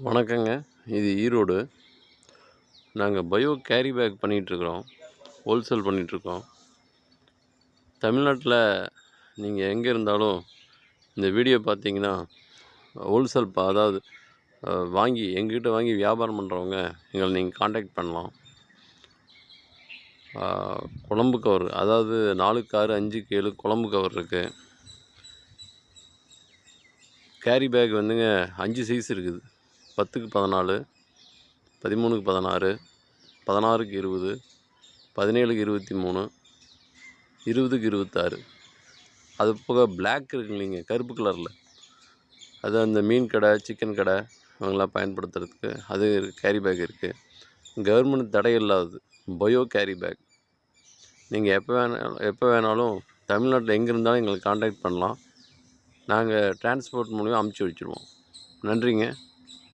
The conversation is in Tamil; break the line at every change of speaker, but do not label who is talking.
வணக்கங்க. இது ஈரோடு. நாங்க பயோ கேரி பேக் பண்ணிகிட்ருக்குறோம். ஹோல்சேல் பண்ணிகிட்ருக்கோம். தமிழ்நாட்டில நீங்க எங்கே இருந்தாலும் இந்த வீடியோ பார்த்தீங்கன்னா, ஹோல்சேல் அதாவது வாங்கி எங்ககிட்ட வாங்கி வியாபாரம் பண்ணுறவங்க எங்களை நீங்கள் கான்டாக்ட் பண்ணலாம். குழம்பு கவர் அதாவது 4க்கு 6, 5க்கு 7 குழம்பு கவர் இருக்குது. கேரி பேக் வந்துங்க 5 சைஸ் இருக்குது. 10க்கு 14, 13க்கு 16, 16க்கு 20, 17க்கு 23, 20க்கு 26. அது போக பிளாக் இருக்கு இல்லைங்க, கருப்பு கலரில். அது அந்த மீன் கடை, சிக்கன் கடை அவங்களாம் பயன்படுத்துறதுக்கு அது கேரி பேக் இருக்குது. கவர்மெண்ட் தடை இல்லாதது பயோ கேரி பேக். நீங்கள் எப்போ வேணாலும் தமிழ்நாட்டில் எங்கே இருந்தாலும் எங்களுக்கு கான்டாக்ட் பண்ணலாம். நாங்கள் டிரான்ஸ்போர்ட் மூலிமா அமுச்சு வச்சுருவோம். நன்றிங்க.